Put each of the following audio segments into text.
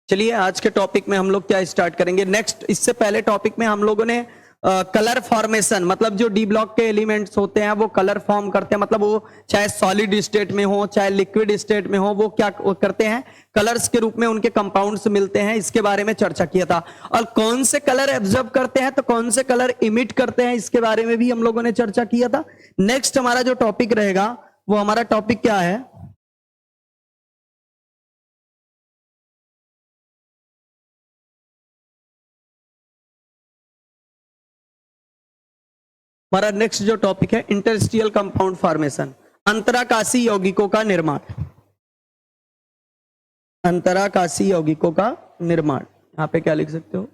चलिए आज के टॉपिक में हम लोग क्या स्टार्ट करेंगे। नेक्स्ट, इससे पहले टॉपिक में हम लोगों ने कलर फॉर्मेशन, मतलब जो डी ब्लॉक के एलिमेंट्स होते हैं वो कलर फॉर्म करते हैं, मतलब वो चाहे सॉलिड स्टेट में हो चाहे लिक्विड स्टेट में हो, वो क्या करते हैं, कलर्स के रूप में उनके कंपाउंड्स मिलते हैं। इसके बारे में चर्चा किया था। और कौन से कलर एब्जॉर्ब करते हैं तो कौन से कलर इमिट करते हैं, इसके बारे में भी हम लोगों ने चर्चा किया था। नेक्स्ट हमारा जो टॉपिक रहेगा वो हमारा टॉपिक क्या है, हमारा नेक्स्ट जो टॉपिक है इंटरस्टिशियल कंपाउंड फॉर्मेशन, अंतराकाशी यौगिकों का निर्माण। अंतराकाशी यौगिकों का निर्माण, यहां पे क्या लिख सकते हो,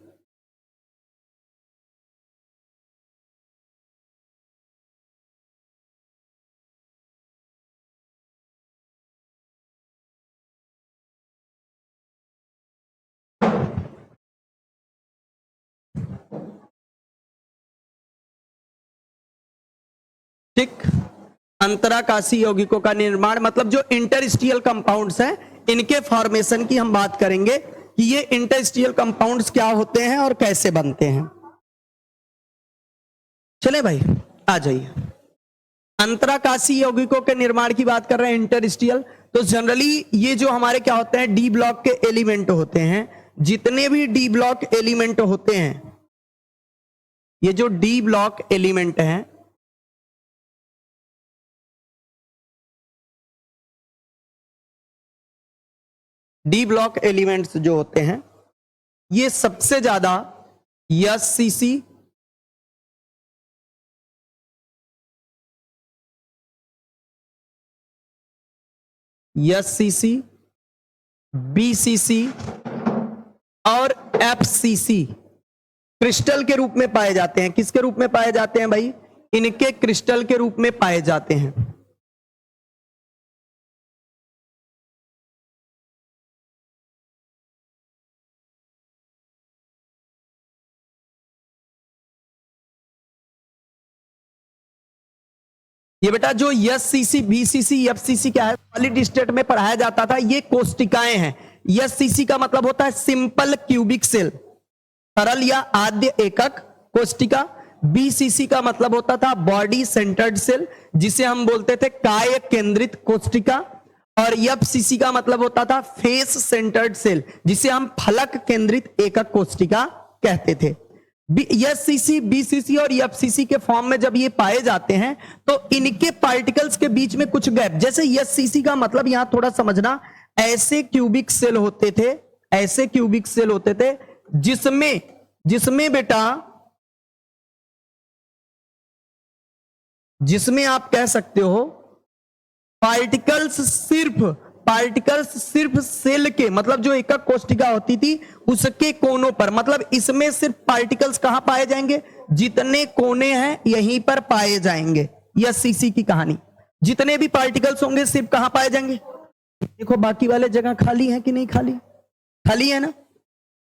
ठीक। अंतराकाशी यौगिकों का निर्माण मतलब जो इंटरस्टिशियल कंपाउंड्स हैं इनके फॉर्मेशन की हम बात करेंगे कि ये इंटरस्टिशियल कंपाउंड्स क्या होते हैं और कैसे बनते हैं। चले भाई आ जाइए। अंतराकाशी यौगिकों के निर्माण की बात कर रहे हैं, इंटरस्टिशियल। तो जनरली ये जो हमारे क्या होते हैं, डी ब्लॉक के एलिमेंट होते हैं। जितने भी डी ब्लॉक एलिमेंट होते हैं, ये जो डी ब्लॉक एलिमेंट हैं, डी ब्लॉक एलिमेंट्स जो होते हैं ये सबसे ज्यादा एससीसी, एससीसी, बीसीसी और एफसीसी क्रिस्टल के रूप में पाए जाते हैं। किसके रूप में पाए जाते हैं भाई, इनके क्रिस्टल के रूप में पाए जाते हैं। ये बेटा जो एससीसी, बीसीसी, एफसीसी क्या है, सॉलिड स्टेट में पढ़ाया जाता था। ये कोष्टिकाएं हैं। एससीसी का मतलब होता है सिंपल क्यूबिक सेल, सरल या आद्य एकक कोष्टिका। बीसीसी का मतलब होता था बॉडी सेंटर्ड सेल, जिसे हम बोलते थे काय केंद्रित कोष्टिका। और एफसीसी का मतलब होता था फेस सेंटर्ड सेल, जिसे हम फलक केंद्रित एकक कोष्टिका कहते थे। एससीसी, बीसीसी और एफसीसी के फॉर्म में जब ये पाए जाते हैं तो इनके पार्टिकल्स के बीच में कुछ गैप, जैसे एससीसी का मतलब यहां थोड़ा समझना, ऐसे क्यूबिक सेल होते थे, ऐसे क्यूबिक सेल होते थे जिसमें बेटा, जिसमें आप कह सकते हो पार्टिकल्स सिर्फ सेल के, मतलब जो एकक कोष्टिका होती थी उसके कोनों पर, मतलब इसमें सिर्फ पार्टिकल्स कहां पाए जाएंगे, जितने कोने हैं यहीं पर पाए जाएंगे। एससीसी की कहानी, जितने भी पार्टिकल्स होंगे सिर्फ कहां पाए जाएंगे, देखो बाकी वाले जगह खाली है कि नहीं, खाली खाली है ना।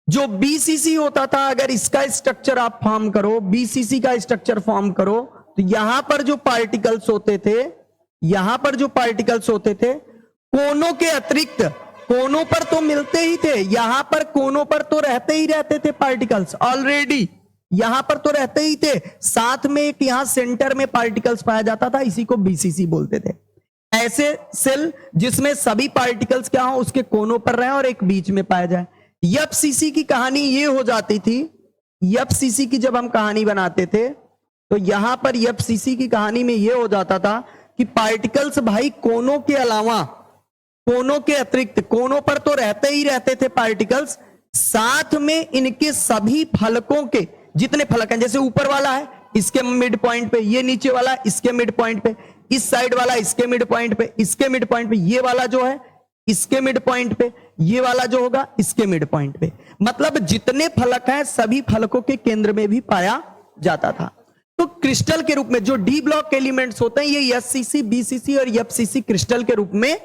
जो बीसीसी होता था, अगर इसका स्ट्रक्चर आप फॉर्म करो, बीसीसी का स्ट्रक्चर फॉर्म करो, तो यहां पर जो पार्टिकल्स होते थे, यहां पर जो पार्टिकल्स होते थे, कोनों के अतिरिक्त, कोनों पर तो मिलते ही थे, यहां पर कोनों पर तो रहते ही रहते थे पार्टिकल्स, ऑलरेडी यहां पर तो रहते ही थे, साथ में एक यहां सेंटर में पार्टिकल्स पाया जाता था, इसी को बीसीसी बोलते थे। ऐसे सेल जिसमें सभी पार्टिकल्स क्या हो, उसके कोनों पर रहे और एक बीच में पाया जाए। एफसीसी की कहानी ये हो जाती थी, एफसीसी की जब हम कहानी बनाते थे तो यहां पर एफसीसी की कहानी में ये हो जाता था कि पार्टिकल्स भाई कोनों के अलावा, कोनों के अतिरिक्त, कोनों पर तो रहते ही रहते थे पार्टिकल्स, साथ में इनके सभी फलकों के जितने फलक हैं, जैसे ऊपर वाला है इसके मिड पॉइंट पे, ये नीचे वाला इसके मिड पॉइंट पे, इस साइड वाला इसके मिड पॉइंट पे, इसके मिड पॉइंट पे, ये वाला जो है इसके मिड पॉइंट पे, ये वाला जो होगा इसके मिड पॉइंट पे, मतलब जितने फलक हैं सभी फलकों के केंद्र में भी पाया जाता था। तो क्रिस्टल के रूप में जो डी ब्लॉक एलिमेंट्स होते हैं, ये एससीसी, बीसीसी और एफसीसी क्रिस्टल के रूप में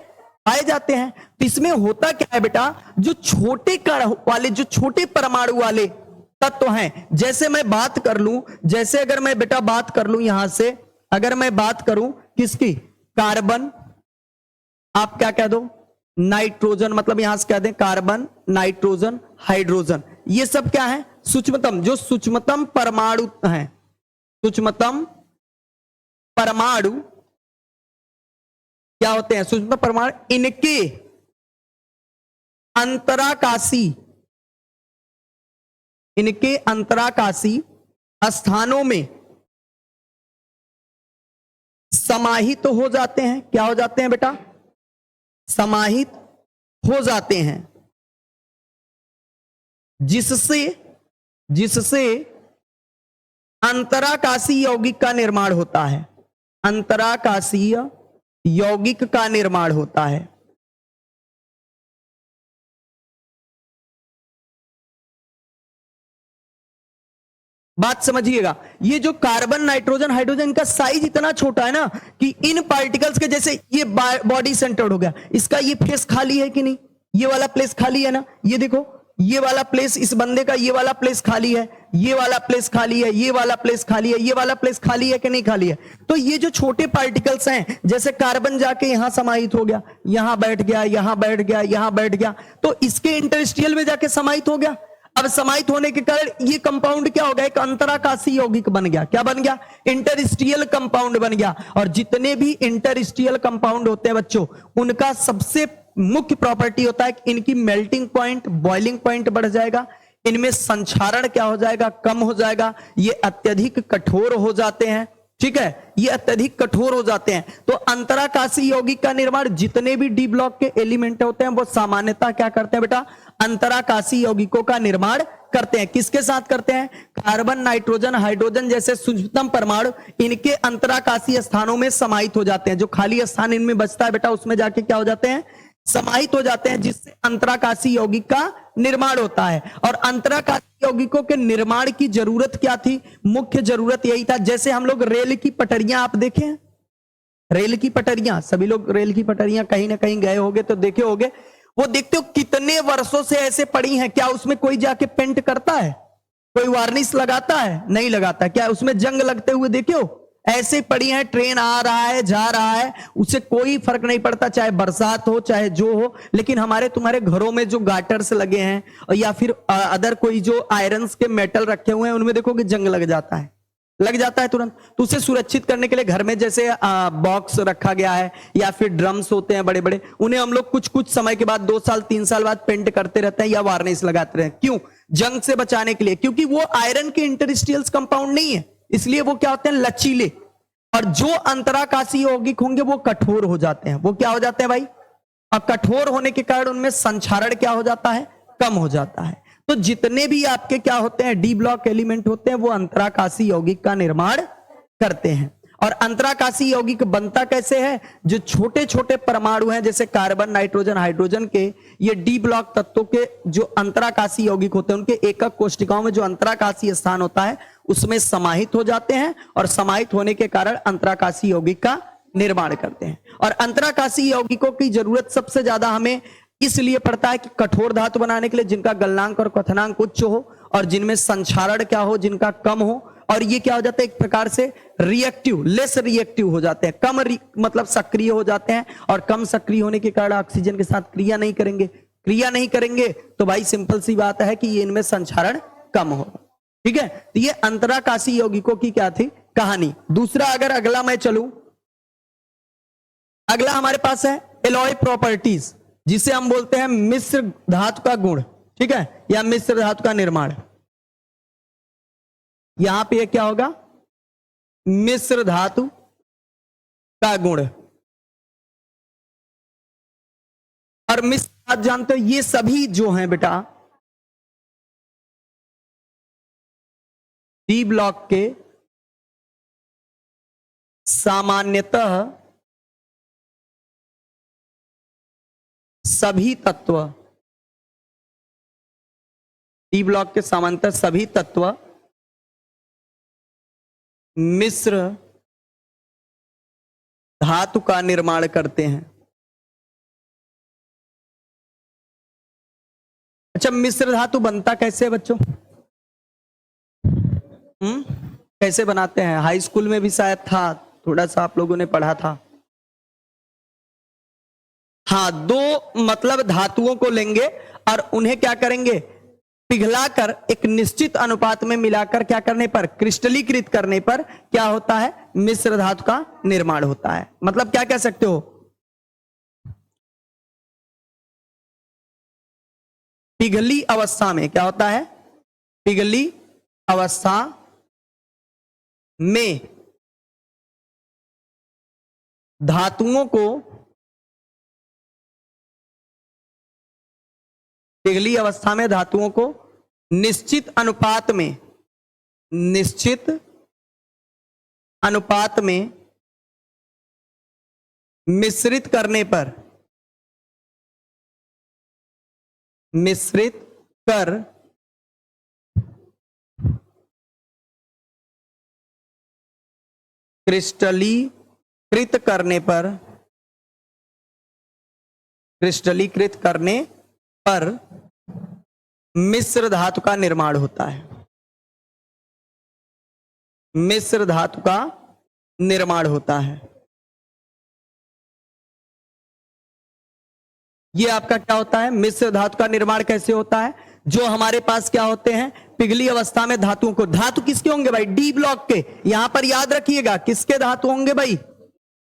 पाए जाते हैं। तो इसमें होता क्या है बेटा, जो छोटे कण वाले, जो छोटे परमाणु वाले तत्व हैं, जैसे मैं बात कर लूं, जैसे अगर मैं बेटा बात कर लूं यहां से, अगर मैं बात करूं किसकी, कार्बन, आप क्या कह दो, नाइट्रोजन, मतलब यहां से कह दें कार्बन, नाइट्रोजन, हाइड्रोजन, ये सब क्या है? सूक्ष्मतम, जो सूक्ष्मतम परमाणु हैं, सूक्ष्मतम परमाणु क्या होते हैं? सूक्ष्म परमाणु, इनके अंतराकाशी, इनके अंतराकाशी स्थानों में समाहित हो जाते हैं। क्या हो जाते हैं बेटा? समाहित हो जाते हैं, जिससे अंतराकाशीय यौगिक का निर्माण होता है। अंतराकाशीय यौगिक का निर्माण होता है। बात समझिएगा, ये जो कार्बन, नाइट्रोजन, हाइड्रोजन का साइज इतना छोटा है ना कि इन पार्टिकल्स के, जैसे ये बॉडी सेंटर्ड हो गया, इसका ये फेस खाली है कि नहीं? ये वाला प्लेस खाली है ना? ये देखो, ये वाला प्लेस इस बंदे का, ये वाला प्लेस खाली है, ये वाला प्लेस खाली है, ये वाला प्लेस खाली है, ये वाला प्लेस खाली है कि नहीं खाली है? तो ये जो छोटे पार्टिकल्स हैं, जैसे कार्बन जाके यहां समाहित हो गया, यहां बैठ गया, यहां बैठ गया, यहां बैठ गया, तो इसके इंटरस्टिशियल में जाके समाहित हो गया। अब समाहित होने के कारण ये कंपाउंड क्या हो गया? एक अंतराकाशीय यौगिक बन गया। क्या बन गया? इंटरस्टिशियल कंपाउंड बन गया। और जितने भी इंटरस्टिशियल कंपाउंड होते हैं बच्चों, उनका सबसे मुख्य प्रॉपर्टी होता है कि इनकी मेल्टिंग पॉइंट, बॉइलिंग पॉइंट बढ़ जाएगा, इनमें संक्षारण क्या हो जाएगा? कम हो जाएगा, ये अत्यधिक कठोर हो जाते हैं। ठीक है, ये अत्यधिक कठोर हो जाते हैं। तो अंतराकाशीय यौगिक का निर्माण, जितने भी डी ब्लॉक के एलिमेंट होते हैं वो सामान्यतः क्या करते हैं बेटा? अंतराकाशीय यौगिकों का निर्माण करते हैं। किसके साथ करते हैं? कार्बन, नाइट्रोजन, हाइड्रोजन जैसे सूक्ष्मतम परमाणु इनके अंतराकाशीय स्थानों में समाहित हो जाते हैं। जो खाली स्थान इनमें बचता है बेटा, उसमें जाके क्या हो जाते हैं? समाहित हो जाते हैं, जिससे अंतराकाशीय यौगिक का निर्माण होता है। और अंतराकाशीय यौगिकों के निर्माण की जरूरत क्या थी? मुख्य जरूरत यही था, जैसे हम लोग रेल की पटरियां आप देखे हैं, रेल की पटरियां, सभी लोग रेल की पटरियां कहीं ना कहीं गए होंगे तो देखे होंगे। वो देखते हो कितने वर्षों से ऐसे पड़ी हैं, क्या उसमें कोई जाके पेंट करता है? कोई वार्निश लगाता है? नहीं लगाता। क्या उसमें जंग लगते हुए देखे हो? ऐसे पड़ी हैं, ट्रेन आ रहा है, जा रहा है, उससे कोई फर्क नहीं पड़ता, चाहे बरसात हो चाहे जो हो। लेकिन हमारे तुम्हारे घरों में जो गाटर्स लगे हैं और या फिर अदर कोई जो आयरन्स के मेटल रखे हुए हैं, उनमें देखोगे जंग लग जाता है, लग जाता है तुरंत। तो उसे सुरक्षित करने के लिए घर में जैसे बॉक्स रखा गया है या फिर ड्रम्स होते हैं बड़े बड़े, उन्हें हम लोग कुछ कुछ समय के बाद 2 साल 3 साल बाद पेंट करते रहते हैं या वार्निश लगाते रहते हैं। क्यों? जंग से बचाने के लिए, क्योंकि वो आयरन के इंटरस्टिशियल कंपाउंड नहीं है, इसलिए वो क्या होते हैं? लचीले। और जो अंतराकाशीय यौगिक होंगे वो कठोर हो जाते हैं। वो क्या हो जाते हैं भाई? और कठोर होने के कारण उनमें संक्षारण क्या हो जाता है? कम हो जाता है। तो जितने भी आपके क्या होते हैं? डी ब्लॉक एलिमेंट होते हैं, वो अंतराकाशीय यौगिक का निर्माण करते हैं। और अंतराकाशीय यौगिक बनता कैसे है? जो छोटे छोटे परमाणु हैं, जैसे कार्बन, नाइट्रोजन, हाइड्रोजन के, ये डी ब्लॉक तत्वों के जो अंतराकाशीय यौगिक होते हैं, उनके एकक कोशिकाओं में जो अंतराकाशीय स्थान होता है उसमें समाहित हो जाते हैं, और समाहित होने के कारण अंतराकाशीय यौगिक का निर्माण करते हैं। और अंतराकाशीय यौगिकों की जरूरत सबसे ज्यादा हमें इसलिए पड़ता है कि कठोर धातु बनाने के लिए, जिनका गलनांक और क्वथनांक उच्च हो और जिनमें संक्षारण क्या हो? जिनका कम हो। और ये क्या हो जाता है? एक प्रकार से रिएक्टिव, लेस रिएक्टिव हो जाते हैं, कम मतलब सक्रिय हो जाते हैं। और कम सक्रिय होने के कारण ऑक्सीजन के साथ क्रिया नहीं करेंगे। क्रिया नहीं करेंगे तो भाई सिंपल सी बात है कि ये इनमें संक्षारण कम होगा। ठीक है, तो ये अंतराकाशीय यौगिकों की क्या थी? कहानी। दूसरा, अगर अगला मैं चलूं, अगला हमारे पास है एलॉय प्रॉपर्टीज, जिसे हम बोलते हैं मिश्र धातु का गुण। ठीक है, या मिश्र धातु का निर्माण। यहां पे क्या होगा? मिश्र धातु का गुण। और मिश्र धातु जानते हो, ये सभी जो हैं बेटा डी ब्लॉक के सामान्यतः सभी तत्व, डी ब्लॉक के सामान्यतः सभी तत्व मिश्र धातु का निर्माण करते हैं। अच्छा, मिश्र धातु बनता कैसे है बच्चों? कैसे बनाते हैं? हाई स्कूल में भी शायद था, थोड़ा सा आप लोगों ने पढ़ा था। हाँ, दो मतलब धातुओं को लेंगे और उन्हें क्या करेंगे, पिघलाकर एक निश्चित अनुपात में मिलाकर क्या करने पर, क्रिस्टलीकृत करने पर क्या होता है, मिश्र धातु का निर्माण होता है। मतलब क्या कह सकते हो, पिघली अवस्था में क्या होता है, पिघली अवस्था में धातुओं को, पिघली अवस्था में धातुओं को निश्चित अनुपात में, निश्चित अनुपात में मिश्रित करने पर, मिश्रित कर क्रिस्टलीकृत करने पर, क्रिस्टलीकृत करने पर मिश्र धातु का निर्माण होता है, मिश्र धातु का निर्माण होता है। ये आपका क्या होता है, मिश्र धातु का निर्माण कैसे होता है, जो हमारे पास क्या होते हैं, पिघली अवस्था में धातुओं को, धातु किसके होंगे भाई, डी ब्लॉक के, यहां पर याद रखिएगा किसके धातु होंगे भाई,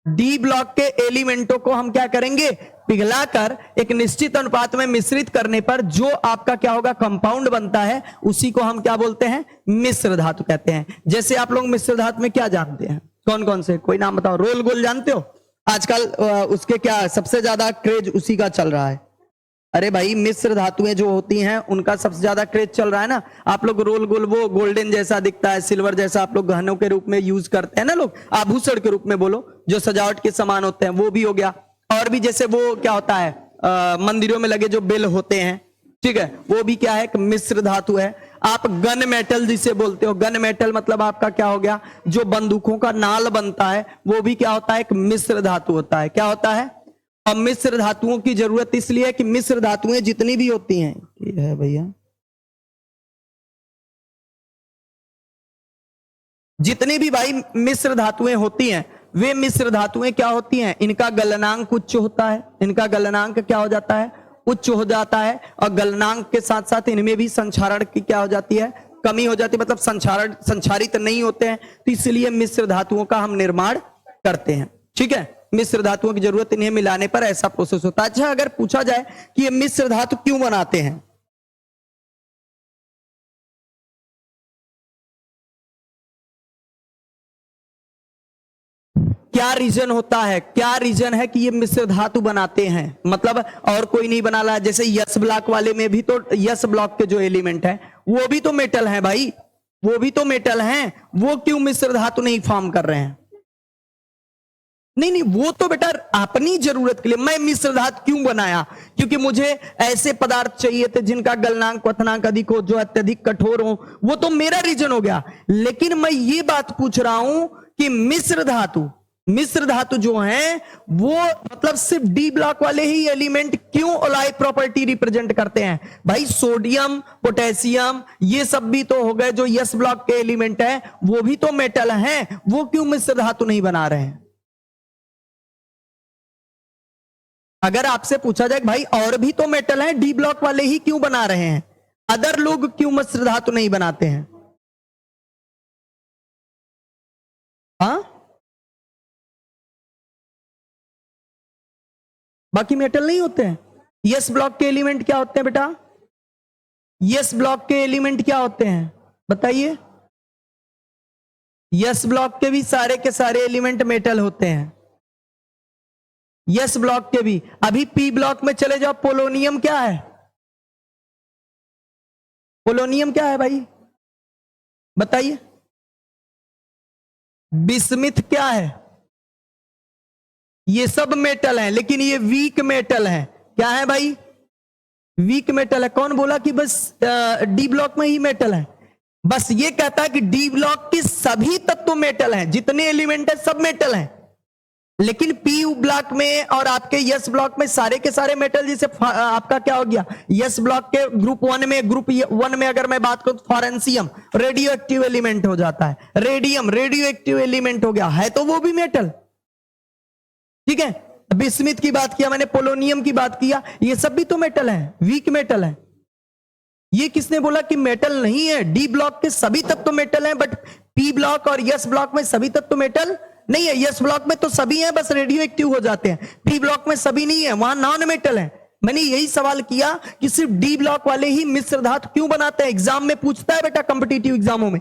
डी ब्लॉक के एलिमेंटों को हम क्या करेंगे, पिघलाकर एक निश्चित अनुपात में मिश्रित करने पर जो आपका क्या होगा, कंपाउंड बनता है, उसी को हम क्या बोलते हैं, मिश्र धातु कहते हैं। जैसे आप लोग मिश्र धातु में क्या जानते हैं, कौन कौन से, कोई नाम बताओ, रोल गोल जानते हो, आजकल उसके क्या सबसे ज्यादा क्रेज उसी का चल रहा है। अरे भाई मिश्र धातुएं जो होती हैं उनका सबसे ज्यादा क्रेज चल रहा है ना। आप लोग रोल गोल, वो गोल्डन जैसा दिखता है, सिल्वर जैसा आप लोग गहनों के रूप में यूज करते हैं ना लोग, आभूषण के रूप में बोलो, जो सजावट के सामान होते हैं, वो भी हो गया। और भी जैसे वो क्या होता है, मंदिरों में लगे जो बेल होते हैं, ठीक है, वो भी क्या है, एक मिश्र धातु है। आप गन मेटल जिसे बोलते हो, गन मेटल मतलब आपका क्या हो गया, जो बंदूकों का नाल बनता है, वो भी क्या होता है, एक मिश्र धातु होता है। क्या होता है, और मिश्र धातुओं की जरूरत इसलिए है कि मिश्र धातुएं जितनी भी होती हैं, ये है भैया, जितनी भी भाई मिश्र धातुएं होती हैं, वे मिश्र धातुएं क्या होती हैं, इनका गलनांक उच्च होता है, इनका गलनांक क्या हो जाता है, उच्च हो जाता है। और गलनांक के साथ साथ इनमें भी संक्षारण की क्या हो जाती है, कमी हो जाती है, मतलब संक्षारित नहीं होते हैं, तो इसलिए मिश्र धातुओं का हम निर्माण करते हैं। ठीक है, मिश्र धातुओं की जरूरत इन्हें मिलाने पर ऐसा प्रोसेस होता है। अच्छा, अगर पूछा जाए कि ये मिश्र धातु क्यों बनाते हैं, क्या रीजन होता है, क्या रीजन है कि ये मिश्र धातु बनाते हैं, मतलब और कोई नहीं बना रहा। जैसे यस ब्लॉक वाले में भी तो यस ब्लॉक के जो एलिमेंट है वो भी तो मेटल है भाई, वो भी तो मेटल हैं, वो क्यों मिश्र धातु नहीं फॉर्म कर रहे हैं? नहीं नहीं, वो तो बेटा अपनी जरूरत के लिए। मैं मिश्र धातु क्यों बनाया, क्योंकि मुझे ऐसे पदार्थ चाहिए थे जिनका गलनांक क्वथनांक अधिक हो, जो अत्यधिक कठोर हो, वो तो मेरा रीजन हो गया। लेकिन मैं ये बात पूछ रहा हूं कि मिश्र धातु जो है वो मतलब सिर्फ डी ब्लॉक वाले ही एलिमेंट क्यों ओलाई प्रॉपर्टी रिप्रेजेंट करते हैं भाई? सोडियम, पोटेशियम, ये सब भी तो हो गए जो यस ब्लॉक के एलिमेंट है, वो भी तो मेटल हैं, वो क्यों मिश्र धातु नहीं बना रहे हैं? अगर आपसे पूछा जाए भाई और भी तो मेटल हैं, डी ब्लॉक वाले ही क्यों बना रहे हैं, अदर लोग क्यों मिश्र धातु नहीं बनाते हैं? हाँ, बाकी मेटल नहीं होते हैं। यस ब्लॉक के एलिमेंट क्या होते हैं बेटा? यस ब्लॉक के एलिमेंट क्या होते हैं बताइए? यस ब्लॉक के भी सारे के सारे एलिमेंट मेटल होते हैं, यस ब्लॉक के भी। अभी पी ब्लॉक में चले जाओ, पोलोनियम क्या है? पोलोनियम क्या है भाई बताइए? बिस्मिथ क्या है? ये सब मेटल हैं, लेकिन ये वीक मेटल है। क्या है भाई? वीक मेटल है। कौन बोला कि बस डी ब्लॉक में ही मेटल है? बस ये कहता है कि डी ब्लॉक के सभी तत्व मेटल हैं, जितने एलिमेंट है सब मेटल हैं, लेकिन पी ब्लॉक में और आपके यस ब्लॉक में सारे के सारे मेटल। जैसे आपका क्या हो गया, यस ब्लॉक के ग्रुप वन में अगर मैं बात करूं तो फॉरेंसियम रेडियो एक्टिव एलिमेंट हो जाता है, रेडियम रेडियो एक्टिव एलिमेंट हो गया है, तो वो भी मेटल। ठीक है, बिस्मिथ की बात किया मैंने, पोलोनियम की बात किया, ये सब भी तो मेटल है, वीक मेटल है। ये किसने बोला कि मेटल नहीं है? डी ब्लॉक के सभी तत्व मेटल हैं, बट पी ब्लॉक और यस ब्लॉक में सभी तत्व मेटल नहीं है। यस ब्लॉक में तो सभी हैं, बस रेडियो एक्टिव हो जाते हैं। पी ब्लॉक में सभी नहीं है, वहां नॉन मेटल है। मैंने यही सवाल किया कि सिर्फ डी ब्लॉक वाले ही मिश्र धातु क्यों बनाते हैं? एग्जाम में पूछता है बेटा, कॉम्पिटिटिव एग्जामों में।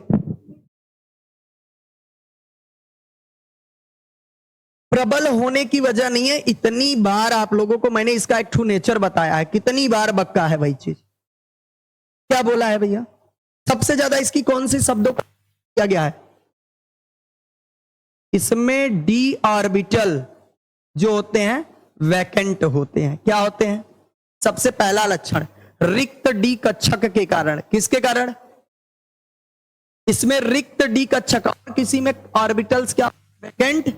प्रबल होने की वजह नहीं है। इतनी बार आप लोगों को मैंने इसका एक ट्रू नेचर बताया है, कितनी बार बक्का है भाई चीज। क्या बोला है भैया? सबसे ज्यादा इसकी कौन सी शब्दों का किया गया है? इसमें डी ऑर्बिटल जो होते हैं वैकेंट होते हैं। क्या होते हैं? सबसे पहला लक्षण रिक्त डी कक्षक के कारण। किसके कारण? इसमें रिक्त डी कक्षक, और किसी में ऑर्बिटल्स क्या वैकेंट,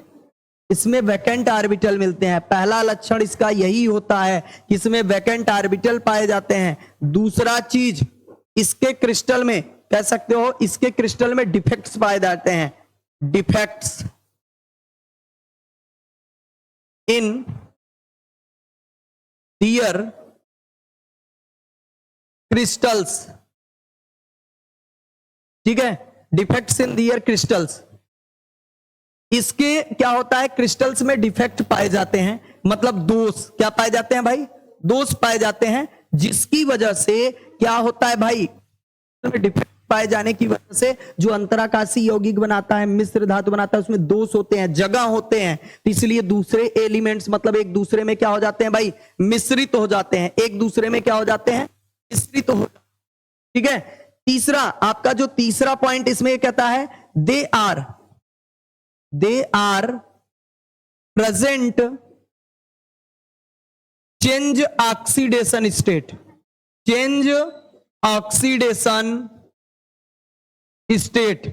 इसमें वैकेंट ऑर्बिटल मिलते हैं। पहला लक्षण इसका यही होता है कि इसमें वैकेंट ऑर्बिटल पाए जाते हैं। दूसरा चीज, इसके क्रिस्टल में कह सकते हो, इसके क्रिस्टल में डिफेक्ट्स पाए जाते हैं। Defects in their crystals. ठीक है, डिफेक्ट्स इन दियर क्रिस्टल्स। इसके क्या होता है? क्रिस्टल्स में डिफेक्ट पाए जाते हैं, मतलब दोष। क्या पाए जाते हैं भाई? दोष पाए जाते हैं, जिसकी वजह से क्या होता है भाई? डिफेक्ट पाए जाने की वजह से जो अंतराकाशी यौगिक बनाता है, मिश्र धातु बनाता है, उसमें दोष होते हैं, जगह होते हैं। तो इसलिए दूसरे एलिमेंट्स मतलब एक दूसरे में क्या हो जाते हैं भाई? मिश्रित हो जाते हैं। एक दूसरे में क्या हो जाते हैं? मिश्रित हो। ठीक है। तीसरा, आपका जो तीसरा पॉइंट इसमें कहता है, they are present change oxidation state. Change oxidation state,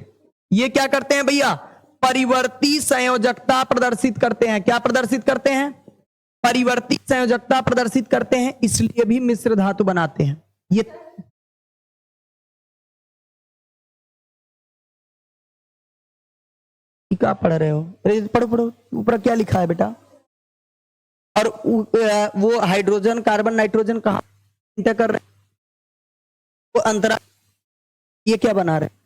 ये क्या करते हैं भैया? परिवर्ती संयोजकता प्रदर्शित करते हैं। क्या प्रदर्शित करते हैं? परिवर्ती संयोजकता प्रदर्शित करते हैं, इसलिए भी मिश्र धातु बनाते हैं। ये क्या पढ़ रहे हो? अरे पढ़ो पढ़ो, ऊपर क्या लिखा है बेटा? और वो हाइड्रोजन कार्बन नाइट्रोजन कहां इंटर कर रहे हैं? वो अंतरा, ये क्या बना रहे हैं?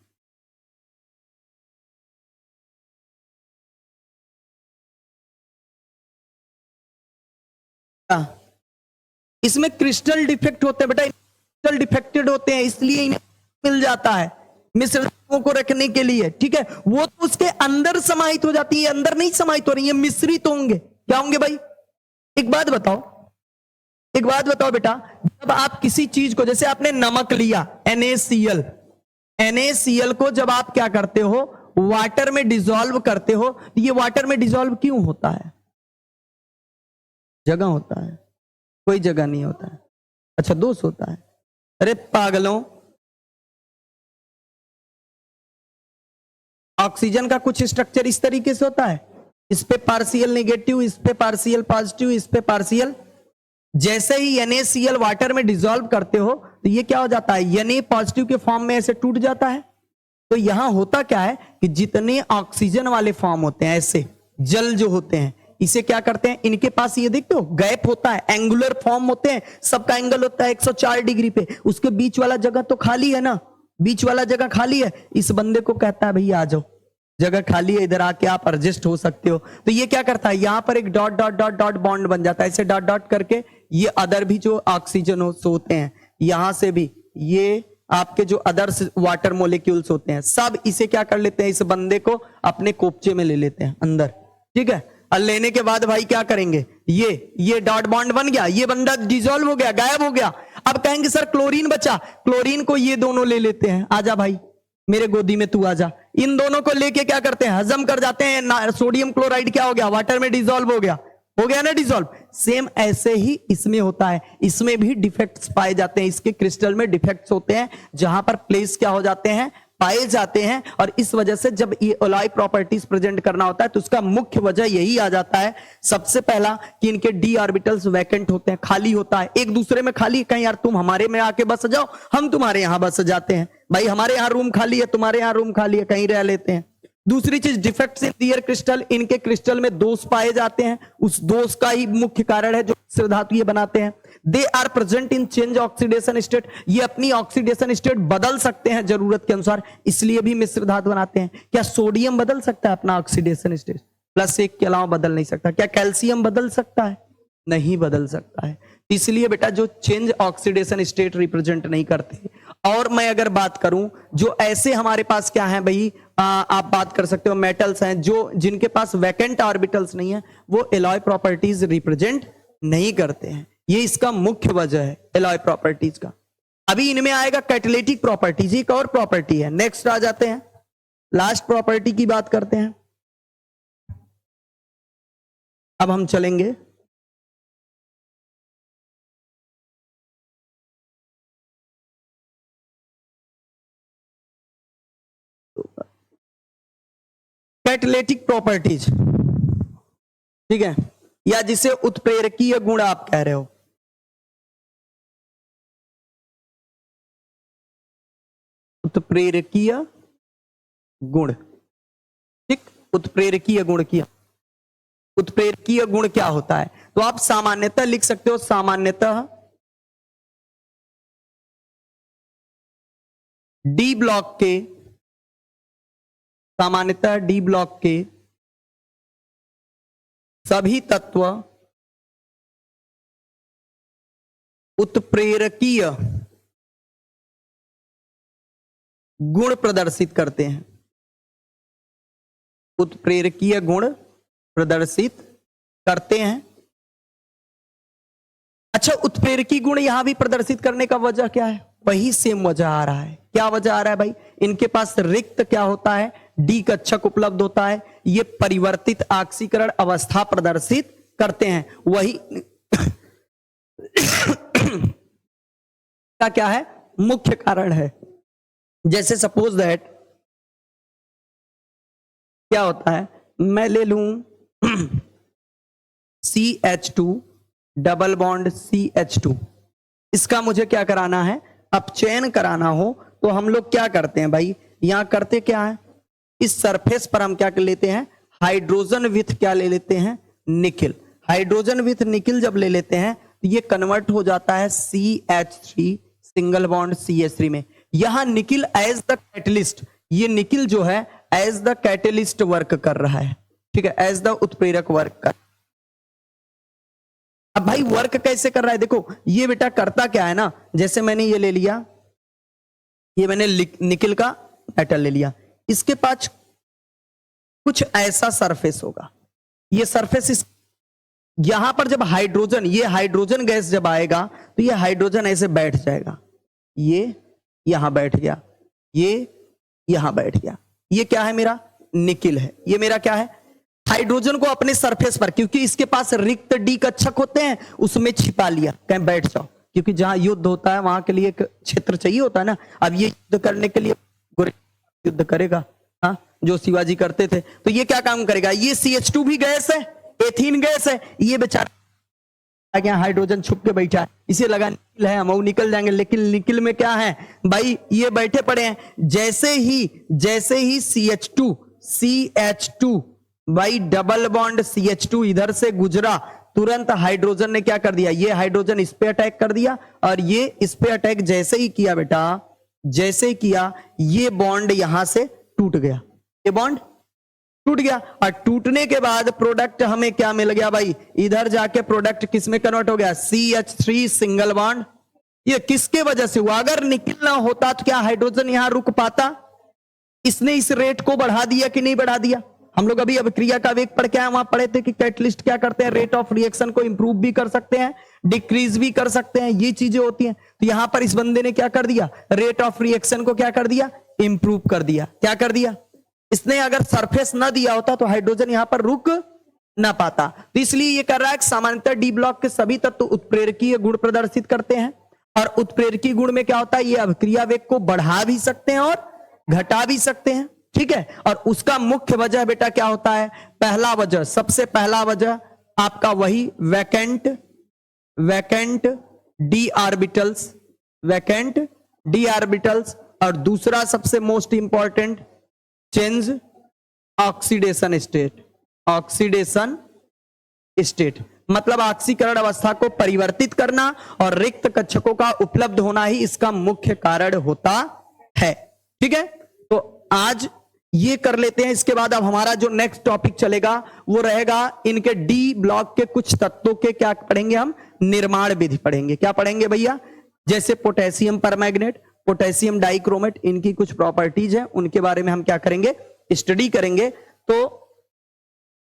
इसमें क्रिस्टल डिफेक्ट होते हैं बेटा, क्रिस्टल डिफेक्टेड होते हैं, इसलिए इन्हें मिल जाता है मिश्र धातुओं को रखने के लिए। ठीक है, वो तो उसके अंदर समाहित हो जाती है, अंदर नहीं समाहित हो रही है, मिश्रित होंगे। क्या होंगे भाई? एक बात बताओ, एक बात बताओ बेटा, जब आप किसी चीज को, जैसे आपने नमक लिया NaCl, NaCl को जब आप क्या करते हो? वाटर में डिसॉल्व करते हो, तो ये वाटर में डिसॉल्व क्यों होता है? जगह होता है? कोई जगह नहीं होता है। अच्छा, दोष होता है। अरे पागलों, ऑक्सीजन का कुछ स्ट्रक्चर इस तरीके से होता है, इस पे पार्शियल नेगेटिव, इस पे पार्शियल पॉजिटिव, इस पे पार्शियल। जैसे ही NaCl वाटर में डिसॉल्व करते हो तो ये क्या हो जाता है? Na पॉजिटिव के फॉर्म में ऐसे टूट जाता है। तो यहां होता क्या है कि जितने ऑक्सीजन वाले फॉर्म होते हैं, ऐसे जल जो होते हैं, इसे क्या करते हैं? इनके पास ये देखते हो गैप होता है, एंगुलर फॉर्म होते हैं, सबका एंगल होता है 104 डिग्री पे। उसके बीच वाला जगह तो खाली है ना, बीच वाला जगह खाली है। इस बंदे को कहता है भैया आ जाओ, जगह खाली है, इधर आके आप एडजस्ट हो सकते हो। तो ये क्या करता है? यहां पर एक dot dot dot dot bond बन जाता है, ऐसे डॉट डॉट करके। ये अदर भी जो ऑक्सीजन होते हैं, यहां से भी ये आपके जो अदर्स वाटर मोलिक्यूल्स होते हैं, सब इसे क्या कर लेते हैं? इस बंदे को अपने कोपचे में ले लेते हैं अंदर। ठीक है, और लेने के बाद भाई क्या करेंगे? ये डॉट बॉन्ड बन गया, ये बंदा डिसॉल्व हो गया, गायब हो गया। अब कहेंगे सर क्लोरीन बचा, क्लोरीन को ये दोनों ले लेते हैं, आजा भाई मेरे गोदी में तू आजा। इन दोनों को लेके क्या करते हैं? हजम कर जाते हैं। सोडियम क्लोराइड क्या हो गया? वाटर में डिसॉल्व हो गया ना डिसॉल्व। सेम ऐसे ही इसमें होता है, इसमें भी डिफेक्ट्स पाए जाते हैं, इसके क्रिस्टल में डिफेक्ट्स होते हैं, जहां पर प्लेस क्या हो जाते हैं? पाए जाते हैं। और इस वजह से जब ये एलॉय प्रॉपर्टीज प्रेजेंट करना होता है तो उसका मुख्य वजह यही आ जाता है। सबसे पहला कि इनके डी ऑर्बिटल्स वैकेंट होते हैं, खाली होता है, एक दूसरे में खाली। कहीं यार तुम हमारे में आके बस जाओ, हम तुम्हारे यहां बस जाते हैं। भाई हमारे यहां रूम खाली है, तुम्हारे यहां रूम खाली है, कहीं रह लेते हैं। दूसरी चीज डिफेक्ट्स इन दियर क्रिस्टल, इनके क्रिस्टल में दोष पाए जाते हैं, उस दोष का ही मुख्य कारण है जो मिश्र धातु ये बनाते हैं। They are present in change oxidation state, ये अपनी ऑक्सीडेशन स्टेट बदल सकते हैं जरूरत के अनुसार, इसलिए भी मिश्र धातु बनाते हैं। क्या सोडियम बदल सकता है अपना ऑक्सीडेशन स्टेट? +1 के अलावा बदल नहीं सकता। क्या कैल्शियम बदल सकता है? नहीं बदल सकता है। इसलिए बेटा जो चेंज ऑक्सीडेशन स्टेट रिप्रेजेंट नहीं करते। और मैं अगर बात करूं जो ऐसे हमारे पास क्या है भाई, आप बात कर सकते हो मेटल्स हैं जो जिनके पास वैकेंट ऑर्बिटल्स नहीं है, वो एलॉय प्रॉपर्टीज रिप्रेजेंट नहीं करते हैं। ये इसका मुख्य वजह है एलॉय प्रॉपर्टीज का। अभी इनमें आएगा कैटालिटिक प्रॉपर्टीज, एक और प्रॉपर्टी है। नेक्स्ट आ जाते हैं, लास्ट प्रॉपर्टी की बात करते हैं। अब हम चलेंगे कैटालिटिक प्रॉपर्टीज, ठीक है, या जिसे उत्प्रेरकीय गुण आप कह रहे हो। उत्प्रेरकीय गुण, ठीक, उत्प्रेरकीय गुण किया। उत्प्रेरकीय गुण क्या होता है? तो आप सामान्यतः लिख सकते हो, सामान्यतः डी ब्लॉक के, सामान्यतः डी ब्लॉक के सभी तत्व उत्प्रेरकीय गुण प्रदर्शित करते हैं। उत्प्रेरकीय गुण प्रदर्शित करते हैं। अच्छा, उत्प्रेरकीय गुण यहां भी प्रदर्शित करने का वजह क्या है? वही सेम वजह आ रहा है। क्या वजह आ रहा है भाई? इनके पास रिक्त क्या होता है? डी कक्षक उपलब्ध होता है। ये परिवर्तित ऑक्सीकरण अवस्था प्रदर्शित करते हैं। वही का क्या है? मुख्य कारण है। जैसे सपोज दैट क्या होता है, मैं ले लूं CH2 डबल बॉन्ड CH2, इसका मुझे क्या कराना है? अपचयन कराना हो तो हम लोग क्या करते हैं भाई? यहां करते क्या है, इस सरफेस पर हम क्या कर लेते हैं? हाइड्रोजन विथ क्या ले लेते हैं? निकिल। हाइड्रोजन विथ निकिल जब ले लेते हैं तो ये कन्वर्ट हो जाता है CH3 सिंगल बॉन्ड CH3 में। यहां निकिल एज द कैटलिस्ट, ये निकिल जो है एज द कैटलिस्ट वर्क कर रहा है, ठीक है, एज द उत्प्रेरक वर्क कर। अब भाई वर्क कैसे कर रहा है? देखो ये बेटा करता क्या है ना, जैसे मैंने ये ले लिया, ये मैंने निकिल का मेटल ले लिया, इसके पास कुछ ऐसा सरफेस होगा। ये सरफेस इस यहां पर जब हाइड्रोजन, ये हाइड्रोजन गैस जब आएगा तो ये हाइड्रोजन ऐसे बैठ जाएगा, ये यहां बैठ गया, ये यहां बैठ गया। ये क्या है? मेरा निकिल है। ये मेरा क्या है? हाइड्रोजन को अपने सरफेस पर, क्योंकि इसके पास रिक्त डी कक्षक होते हैं, उसमें छिपा लिया, कहीं बैठ जाओ, क्योंकि जहां युद्ध होता है वहां के लिए एक क्षेत्र चाहिए होता है ना। अब ये युद्ध करने के लिए युद्ध करेगा, हाँ, जो शिवाजी करते थे, तो ये क्या काम करेगा? ये CH2 भी गैस है, एथीन गैस है, ये बेचारा हाइड्रोजन छुप के बैठा है, इसे लगा निकल है, हम निकल जाएंगे, लेकिन निकल में क्या है भाई? ये बैठे पड़े हैं। जैसे ही CH2 भाई डबल बॉन्ड CH2 इधर से गुजरा, तुरंत हाइड्रोजन ने क्या कर दिया? ये हाइड्रोजन इस पे अटैक कर दिया, और ये इस पे अटैक जैसे ही किया बेटा, जैसे ही किया, ये बॉन्ड यहां से टूट गया, ये बॉन्ड टूट गया। और टूटने के बाद प्रोडक्ट हमें क्या मिल गया भाई? इधर जाके प्रोडक्ट किस में कन्वर्ट हो गया? CH3 single bond. ये किसके वजह से हुआ? अगर निकल ना होता तो क्या हाइड्रोजन यहां रुक पाता? इसने इस रेट को बढ़ा दिया कि नहीं बढ़ा दिया? हम लोग अभी अभिक्रिया का वेग पढ़ के वहां पढ़े थे कि कैटलिस्ट क्या करते हैं? रेट ऑफ रिएक्शन को इंप्रूव भी कर सकते हैं, डिक्रीज भी कर सकते हैं, ये चीजें होती हैं। तो यहां पर इस बंदे ने क्या कर दिया? रेट ऑफ रिएक्शन को क्या कर दिया? इंप्रूव कर दिया। क्या कर दिया? इसने अगर सरफेस ना दिया होता तो हाइड्रोजन यहां पर रुक ना पाता। तो इसलिए ये कर रहा है, सामान्यतः डी ब्लॉक के सभी तत्व उत्प्रेरकीय गुण प्रदर्शित करते हैं, और उत्प्रेरकीय गुण में क्या होता है? ये अभिक्रिया वेग को बढ़ा भी सकते हैं और घटा भी सकते हैं, ठीक है। और उसका मुख्य वजह बेटा क्या होता है? पहला वजह, सबसे पहला वजह आपका वही वैकेंट डी ऑर्बिटल्स, और दूसरा सबसे most important change oxidation state, oxidation state मतलब ऑक्सीकरण अवस्था को परिवर्तित करना और रिक्त कक्षकों का उपलब्ध होना ही इसका मुख्य कारण होता है। ठीक है, तो आज ये कर लेते हैं। इसके बाद अब हमारा जो नेक्स्ट टॉपिक चलेगा वो रहेगा इनके डी ब्लॉक के कुछ तत्वों के क्या पढ़ेंगे हम, निर्माण विधि पढ़ेंगे। क्या पढ़ेंगे भैया, जैसे पोटेशियम परमैंगनेट, पोटेशियम डाइक्रोमेट, इनकी कुछ प्रॉपर्टीज हैं, उनके बारे में हम क्या करेंगे, स्टडी करेंगे। तो